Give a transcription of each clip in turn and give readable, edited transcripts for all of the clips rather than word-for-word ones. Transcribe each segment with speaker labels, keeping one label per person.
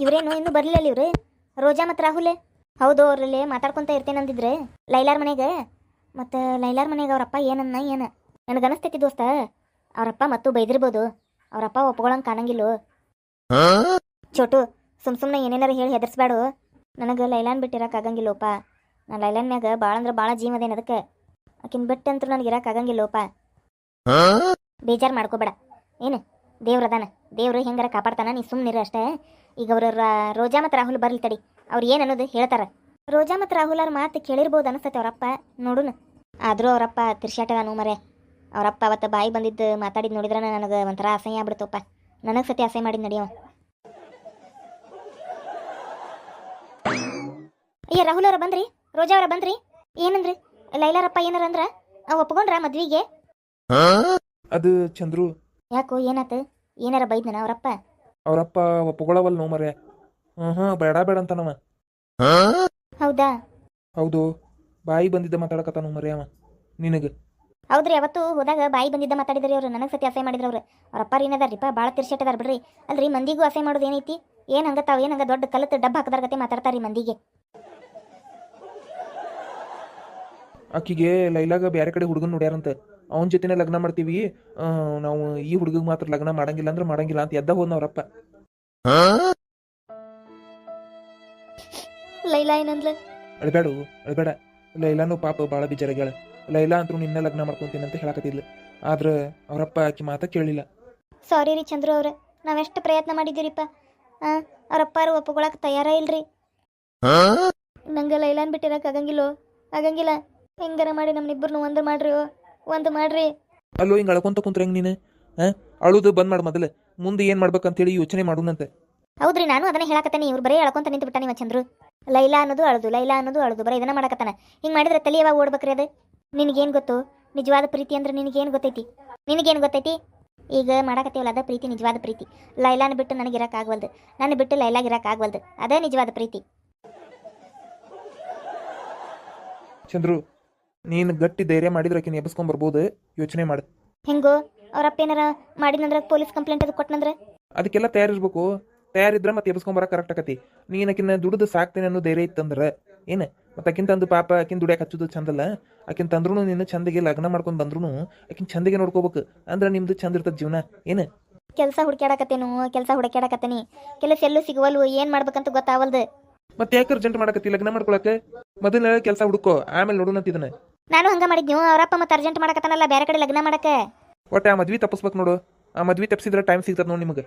Speaker 1: ಇವ್ರೇನು ಇನ್ನೂ ಬರ್ಲಿಲ್ಲ ಇವ್ರು ರೋಜಾ ಮತ್ತು ರಾಹುಲ್. ಹೌದು ಅವ್ರಲ್ಲಿ ಮಾತಾಡ್ಕೊತ ಇರ್ತೇನೆ ಅಂದಿದ್ರೆ ಲೈಲಾರ್ ಮನೆಗೆ. ಮತ್ತು ಲೈಲಾರ್ ಮನೆಗೆ ಅವರಪ್ಪ ಏನನ್ನ ಏನು ನನಗನಸ್ತೈತಿ ದೋಸ್ತ. ಅವರಪ್ಪ ಮತ್ತು ಬೈದಿರ್ಬೋದು. ಅವರಪ್ಪ ಒಪ್ಕೊಳಂಗೆ ಕಾಣಂಗಿಲ್ಲೋ. ಚೋಟು ಸುಮ್ಮನೆ ಏನೇನಾರು ಹೇಳಿ ಹೆದರ್ಸ್ಬೇಡು. ನನಗೆ ಲೈಲಾನ್ ಬಿಟ್ಟಿರಕ್ಕೆ ಆಗಂಗಿಲ್ಲೋಪ. ನಾನು ಲೈಲಾನ್ಯಾಗ ಭಾಳ ಅಂದ್ರೆ ಭಾಳ ಜೀವದೇನು ಅದಕ್ಕೆ. ಆಕಿನ ಬಿಟ್ಟಂತೂ ನನಗೆ ಇರಕ್ಕೆ ಆಗಂಗಿಲ್ಲೋಪ. ಬೇಜಾರು ಮಾಡ್ಕೋಬೇಡ. ಏನು ದೇವ್ರದಾನ, ದೇವ್ರು ಹೆಂಗಾರ ಕಾಪಾಡ್ತಾನ, ನೀ ಸುಮ್ಮನಿರು ಅಷ್ಟೇ. ಈಗ ಅವರು ರೋಜಾ ಮತ್ತು ರಾಹುಲ್ ಬರ್ಲಿ ತಡಿ, ಅವ್ರು ಏನು ಅನ್ನೋದು ಹೇಳ್ತಾರೆ. ರೋಜಾ ಮತ್ತು ರಾಹುಲ್ ಅವ್ರ ಮಾತು ಕೇಳಿರ್ಬೋದು ಅನಿಸ್ತೈತೆ ಅವರಪ್ಪ. ನೋಡುನು ಆದರೂ ಅವರಪ್ಪ ತಿರ್ಸಾಟಗಾನು ಮರೆ. ಅವರಪ್ಪ ಅವತ್ತು ಬಾಯಿ ಬಂದಿದ್ದು ಮಾತಾಡಿದ್ದು ನೋಡಿದ್ರೆ ನನಗೆ ಒಂಥರ ಅಸಹ್ಯ ಆಗ್ಬಿಡ್ತಪ್ಪ. ನನಗೆ ಸತಿ ಅಸಹ್ಯ ಮಾಡಿದ್ದು ನಡಿಯೋ. ಅಯ್ಯ ರಾಹುಲ್ ಅವ್ರ ಬಂದ್ರಿ, ರೋಜಾ ಅವರ ಬಂದ್ರಿ. ಏನಂದ್ರಿ ಲೈಲಾರಪ್ಪ ಏನಾರ ಅಂದ್ರ ಒಪ್ಕೊಂಡ್ರ ಮದ್ವಿಗೆ?
Speaker 2: ಅದು ಚಂದ್ರು.
Speaker 1: ಯಾಕೋ ಏನಾತ? ಏನಾರ ಬೈದ್ನ ಅವರಪ್ಪ?
Speaker 2: ಅವರಪ್ಪ ಒಪ್ಕೊಳ್ಳವಲ್ ನೋ ಮರೆ. ಬೇಡ ಬೇಡ ಅಂತನವ.
Speaker 1: ಹೌದಾ?
Speaker 2: ಹೌದು, ಬಾಯಿ ಬಂದಿದ್ದ ಮಾತಾಡಕತ್ತಾನು ಮರೆ ಅವ ನಿನಗೆ.
Speaker 1: ಹೌದ್ರಿ, ಅವತ್ತು ಹೋದಾಗ ಬಾಯಿ ಬಂದಿದ್ದ ಮಾತಾಡಿದ್ರಿ ಅವ್ರು. ನನಗೆ ಸತಿ ಅಸಹ್ಯ ಮಾಡಿದ್ರು ಅವ್ರು. ಅವ್ರಪ್ಪ ಏನದಾರಿಪ್ಪ ಭಾಳ ತಿರ್ಸೆಟ್ಟದಾರ ಬಿಡ್ರಿ. ಅಲ್ರಿ ಮಂದಿಗೂ ಅಸಹ್ಯ ಮಾಡೋದು ಏನೈತಿ? ಏನು ಹಂಗ ತಾವು ಏನು ಹಂಗ ದೊಡ್ಡ ಕಲತ್ತು ಡಬ್ಬ ಹಾಕದಾರ ಗತೆ ಮಾತಾಡ್ತಾರ್ರಿ ಮಂದಿಗೆ.
Speaker 2: ಆಕಿಗೆ ಲೈಲಾಗ ಬೇರೆ ಕಡೆ ಹುಡುಗನ್ ನೋಡ್ಯಾರಂತ. ಅವನ ಜೊತೆನೇ ಲಗ್ನ ಮಾಡ್ತೀವಿ, ನಾವು ಈ ಹುಡುಗಿಗೆ ಮಾತ್ರ ಲಗ್ನ ಮಾಡಂಗಿಲ್ಲ ಅಂದ್ರೆ ಮಾಡಂಗಿಲ್ಲ ಅಂತ ಎದ್ದ ಹೋದ್ನ ಅವ್ರಪ್ಪ.
Speaker 1: ಲೈಲಾ ಏನಂದ್ಲ?
Speaker 2: ಅಳ್ಬೇಡು ಅಳ್ಬೇಡ. ಲೈಲಾನು ಪಾಪ ಭಾಳ ಬೇಜಾರಾಗ್ಯಾಳ. ಲೈಲಾ ಅಂತೂ ನಿನ್ನೆ ಲಗ್ನ ಮಾಡ್ಕೊಂತೀನಿ ಅಂತ ಹೇಳಕತ್ತಿದ್ಲು. ಆದ್ರೆ ಅವರಪ್ಪ ಆಕಿ ಮಾತ ಕೇಳಿಲ್ಲ.
Speaker 1: ಸಾರಿ ರೀ ಚಂದ್ರು ಅವ್ರೆ, ನಾವೆಷ್ಟು ಪ್ರಯತ್ನ ಮಾಡಿದ್ದೀರಿಪ್ಪ. ಅವ್ರಪ್ಪಾರು ಒಪ್ಕೊಳಕ್ಕೆ ತಯಾರ ಇಲ್ರಿ. ನಂಗೆ ಲೈಲಾನ್ ಬಿಟ್ಟಿರಕ್ಕೆ ಆಗಂಗಿಲ್ಲೋ, ಆಗಂಗಿಲ್ಲ. ಹೆಂಗಾರ ಮಾಡಿ ನಮ್ಮನಿಬ್ಬರನ್ನು ಒಂದು ಮಾಡ್ರಿ, ಒಂದು ಮಾಡ್ರಿ.
Speaker 2: ಅಲ್ಲೋ ಹಿಂಗೆ ಅಳ್ಕೊಂತ ಕುಂತ್ರ ಹೆಂಗೆ ನೀನು? ಅಳುದು ಬಂದ್ ಮಾಡು ಮೊದಲು, ಮುಂದೆ ಏನು ಮಾಡ್ಬೇಕಂತೇಳಿ ಯೋಚನೆ ಮಾಡೋಣಂತೆ.
Speaker 1: ಹೌದ್ರಿ, ನಾನು ಅದನ್ನ ಹೇಳಕತ್ತಾನೆ. ಇವ್ರು ಬರೀ ಅಳ್ಕೊಂತ ನಿಂತು ಬಿಟ್ಟ ನೀವು ಚಂದ್ರು. ಲೈಲಾ ಅನ್ನೋದು ಅಳುದು, ಲೈಲಾ ಅನ್ನೋದು ಅಳುದು, ಬರೀ ಇದನ್ನ ಮಾಡಕತ್ತಾನ. ಹಿಂಗೆ ಮಾಡಿದ್ರೆ ತಲೆ ಯಾವಾಗ ಓಡ್ಬೇಕ್ರಿ ಅದು? ನಿನಗೇನು ಗೊತ್ತು ನಿಜವಾದ ಪ್ರೀತಿ ಅಂದ್ರೆ? ನಿನಗೇನು ಗೊತ್ತೈತಿ? ನಿನಗೇನು ಗೊತ್ತೈತಿ? ಈಗ ಮಾಡಕತ್ತೀವಲ್ಲ ಅದ ಪ್ರೀತಿ, ನಿಜವಾದ ಪ್ರೀತಿ. ಲೈಲಾನ ಬಿಟ್ಟು ನನಗೆ ಇರೋಕ್ಕಾಗವಲ್ದು, ನನ್ನ ಬಿಟ್ಟು ಲೈಲಾಗ ಇರೋಕ್ಕಾಗವಲ್ದು. ಅದೇ ನಿಜವಾದ ಪ್ರೀತಿ.
Speaker 2: ಚಂದ್ರು, ನೀನು ಗಟ್ಟಿ ಧೈರ್ಯ ಮಾಡಿದ್ರೆ ಆಕಿನ ಎಬ್ಸ್ಕೊಂಬರ್ಬೋದು. ಯೋಚನೆ ಮಾಡು.
Speaker 1: ಹೆಂಗೋ ಅವ್ರಪ್ಪ ಏನಾರ ಮಾಡಿದ್ನಂದ್ರೆ ಪೊಲೀಸ್ ಕಂಪ್ಲೇಂಟ್ ಅದು ಕೊಟ್ಟನಂದ್ರೆ?
Speaker 2: ಅದಕ್ಕೆಲ್ಲ ತಯಾರಿರ್ಬೇಕು. ತಯಾರಿದ್ರೆ ಮತ್ತೆ ಎಬ್ಸ್ಕೊಂಬರ ಕರೆಕ್ಟ್ ಆಕತಿ. ನೀನು ಆಕಿನ ದುಡ್ದು ಸಾಕ್ತೇನೆ ಅನ್ನೋ ಧೈರ್ಯ ಇತ್ತಂದ್ರೆ ಏನು ಮತ್ತೆ ಆಕಿನ ತಂದು ಪಾಪ ಆಕಿನ ದುಡಿಯಕ್ಕೆ ಹಚ್ಚೋದು ಚಂದಲ್ಲ. ಆಕಿನ ತಂದ್ರೂ ನೀನು ಚಂದಿಗೆ ಲಗ್ನ ಮಾಡ್ಕೊಂಡು ಬಂದ್ರು ಆಕಿನ ಚಂದಿಗೆ ನೋಡ್ಕೋಬೇಕು. ಅಂದ್ರೆ ನಿಮ್ದು ಚಂದ ಇರ್ತದ ಜೀವನ. ಏನು
Speaker 1: ಕೆಲಸ ಹುಡುಕ್ಯಾಡಕತ್ತೇನು? ಕೆಲಸ ಹುಡುಕ್ಯಾಡಕತ್ತೀನಿ, ಕೆಲಸ ಎಲ್ಲೂ ಸಿಗುವಲ್ವು. ಏನು ಮಾಡ್ಬೇಕಂತ ಗೊತ್ತಾವಲ್ದು.
Speaker 2: ಮತ್ತೆ ಯಾಕೆ ಅರ್ಜೆಂಟ್ ಮಾಡಕತ್ತಿ ಲಗ್ನ ಮಾಡ್ಕೊಳಕ್ಕೆ? ಮೊದಲ ಕೆಲಸ ಹುಡುಕೋ, ಆಮೇಲೆ ನೋಡೋಣಂತಿದ್ದನ.
Speaker 1: ನಾನು ಹಂಗ ಮಾಡಿದ್ನು. ಅವರಪ್ಪ ಮತ್ತೆ ಅರ್ಜೆಂಟ್ ಮಾಡಕತ್ತಾನಲ್ಲ ಬೇರೆ ಕಡೆ ಲಗ್ನ ಮಾಡಕ್ಕೆ.
Speaker 2: ಒಟ್ಟೆ ಆ ಮದ್ವಿ ತಪ್ಪಿಸ್ಬೇಕು ನೋಡು. ಆ ಮದ್ವಿ ತಪ್ಪಿಸಿದ್ರೆ ಟೈಮ್ ಸಿಗ್ತದ ನೋಡಿ ನಿಮಗೆ.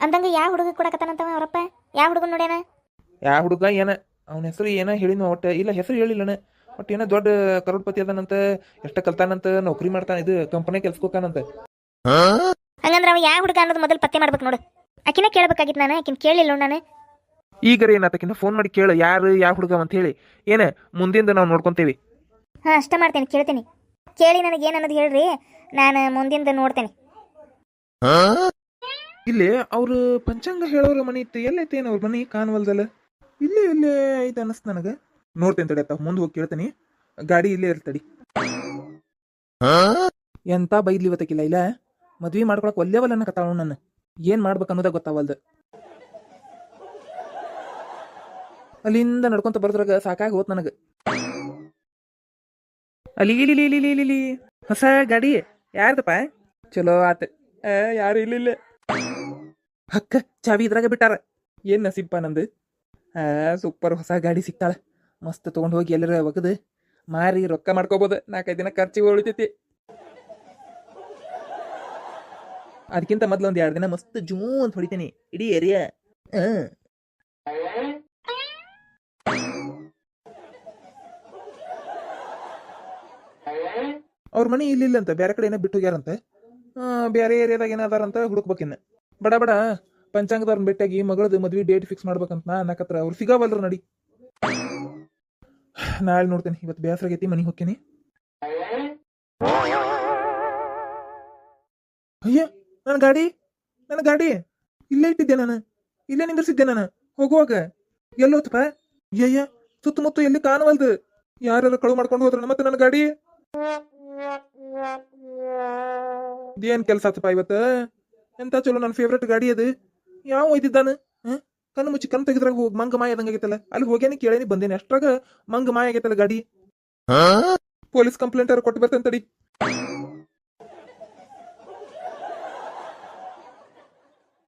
Speaker 1: ಅಂದಂಗ ಯಾವ ಹುಡುಗ ಕೊಡಕತ್ತಾನಂತವ ಅವರಪ್ಪ? ಯಾವ ಹುಡುಗನ್ ನೋಡ್ಯಾನ?
Speaker 2: ಯಾವ ಹುಡುಗ ಏನ ಅವನ ಹೆಸರು ಏನ ಹೇಳಿದ್ನು ಒಟ್ಟು ಇಲ್ಲ, ಹೆಸರು ಹೇಳಿಲ್ಲನ. ಒಟ್ಟು ಏನೋ ದೊಡ್ಡ ಕರೋಡ್ಪತಿ ಅದಾನಂತ, ಎಷ್ಟ ಕಲ್ತಾನಂತ, ನೌಕರಿ ಮಾಡ್ತಾನ, ಇದು ಕಂಪನಿ ಕೆಲ್ಸಕ್ಕೆ ಹೋಗ್ತಾನಂತ.
Speaker 1: ಹಂಗಂದ್ರೆ ಅವ ಯಾವ ಹುಡುಗ ಅನ್ನೋದು ಮೊದಲು ಪತ್ತೆ ಮಾಡ್ಬೇಕು ನೋಡು. ಆಕಿನ ಕೇಳ್ಬೇಕಾಗಿತ್ತು ನಾನು, ಆಕಿನ ಕೇಳಿಲ್ಲ ನಾನು.
Speaker 2: ಈಗರ ಏನಾತಕಿನ ಫೋನ್ ಮಾಡಿ ಕೇಳು ಯಾರು ಯಾವ ಹುಡುಗ ಅಂತ ಹೇಳಿ. ಏನ ಮುಂದಿಂದ ನಾವು ನೋಡ್ಕೊಂತೇವಿ.
Speaker 1: ಅಷ್ಟ ಮಾಡ್ತೇನೆ, ಕೇಳ್ತೀನಿ. ಕೇಳಿ ನನಗೆ ಏನು ಅನ್ನೋದು ಹೇಳ್ರಿ, ನಾನು ಮುಂದಿಂದ ನೋಡ್ತೇನೆ.
Speaker 2: ಇಲ್ಲಿ ಅವ್ರು ಪಂಚಾಂಗ ಹೇಳೋರ ಮನಿ ಇತ್ತು, ಎಲ್ಲೈತೆ ಏನು ಅವ್ರ ಮನಿ ಕಾಣವಲ್ದಲ್ಲ. ಇಲ್ಲೇ ಇಲ್ಲೇ ಐತೆ ಅನಸ್ತು ನನಗೆ. ನೋಡ್ತೇನೆ ತಡಿ, ಅತ್ತ ಮುಂದೆ ಹೋಗಿ ಕೇಳ್ತೀನಿ. ಗಾಡಿ ಇಲ್ಲೇ ಇರ್ತಡಿ. ಎಂತ ಬೈದ್ಲಿ ಇವತ್ತಕ್ಕಿಲ್ಲ ಇಲ್ಲ, ಮದ್ವಿ ಮಾಡ್ಕೊಳಕ್ ಒಲ್ಲೇವಲ್ಲ ಅನ್ನಕತ್ತಾಳು. ನನ್ನ ಏನ್ ಮಾಡ್ಬೇಕು ಅನ್ನೋದಾಗ ಗೊತ್ತಾವಲ್ದು. ಅಲ್ಲಿಂದ ನಡ್ಕೊಂತ ಬರ್ದ್ರಾಗ ಸಾಕಾಗಿ ಹೋತ್ ನನಗೆ. ಅಲ್ಲಿ ಹೊಸ ಗಾಡಿ ಯಾರ್ದಪ್ಪ? ಚಲೋ ಆತ. ಯಾರು ಇಲ್ಲ ಹಕ್ಕ ಚಾವಿ ಇದ್ರಾಗ ಬಿಟ್ಟಾರ. ಏನ್ ನಸೀಬಪ್ಪ ನಂದು. ಸೂಪರ್ ಹೊಸ ಗಾಡಿ ಸಿಕ್ತಾಳ. ಮಸ್ತ್ ತಗೊಂಡ್ ಹೋಗಿ ಎಲ್ಲರ ಒಗದು ಮಾರಿ ರೊಕ್ಕ ಮಾಡ್ಕೋಬೋದು. 4-5 ದಿನ ಖರ್ಚಿಗೆ ಉಳಿತೈತಿ. ಅದಕ್ಕಿಂತ ಮೊದ್ಲು ಒಂದ್ 2 ದಿನ ಮಸ್ತ್ ಜೂ ಅಂತ ಹೊಡಿತೀನಿ ಇಡೀ ಏರಿಯಾ. ಅವ್ರ ಮನಿ ಇಲ್ಲಿಲ್ಲ ಅಂತ, ಬೇರೆ ಕಡೆ ಏನೋ ಬಿಟ್ಟು ಹೋಗ್ಯಾರಂತ. ಬೇರೆ ಏರಿಯಾದಾಗ ಏನಾದಾರಂತ ಹುಡುಕ್ಬೇಕಿನ್ನ. ಬಡ ಬಡ ಪಂಚಾಂಗದವ್ರನ್ನ ಭೇಟಿಯಾಗಿ ಮಗಳದು ಮದ್ವಿ ಡೇಟ್ ಫಿಕ್ಸ್ ಮಾಡ್ಬೇಕಂತ ನಾ ಅನ್ನಕತ್ರ. ಅವ್ರು ಸಿಗಾವಲ್ರು ನಡಿ. ನಾಳೆ ನೋಡ್ತೇನೆ. ಇವತ್ತು ಬೇಸರಾಗೈತಿ, ಮನೆಗೆ ಹೋಗ್ತೇನೆ. ಅಯ್ಯ ನನ್ನ ಗಾಡಿ ಇಲ್ಲೇ ಇಟ್ಟಿದ್ದೆ ನಾನು. ಇಲ್ಲೇ ನಿಂದಿರ್ಸಿದ್ದೆ ನಾನು ಹೋಗುವಾಗ. ಎಲ್ಲೋತಪ್ಪ? ಅಯ್ಯ ಸುತ್ತಮುತ್ತ ಎಲ್ಲಿ ಕಾಣವಲ್ದು. ಯಾರು ಕಳು ಮಾಡ್ಕೊಂಡು ಹೋದ್ರ ಮತ್ತೆ ನನ್ನ ಗಾಡಿ. ಇದೇನ್ ಕೆಲ್ಸ ಆತಪ್ಪ ಇವತ್ತು? ಎಂತ ಚಲೋ ನನ್ನ ಫೇವ್ರೆಟ್ ಗಾಡಿ ಅದು. ಯಾವ ಒಯ್ದಿದ್ದಾನ? ಕಣ್ಣು ಮುಚ್ಚಿ ಕಣ್ ತೆಗೆದ್ರಾಗ ಹೋಗಿ ಮಂಗ ಮಾಯ ಆದಂಗಾಗೈತಲ್ಲ ಅಲ್ಲಿ ಹೋಗ್ಯಾನಿ ಕೇಳೇನಿ ಬಂದೇನಿ ಅಷ್ಟ್ರಾಗ ಮಂಗ ಮಾಯ ಆಗೈತಲ್ಲ ಗಾಡಿ ಪೊಲೀಸ್ ಕಂಪ್ಲೇಂಟ್ ಕೊಟ್ಟು ಬರ್ತೇನೆ ತಡಿ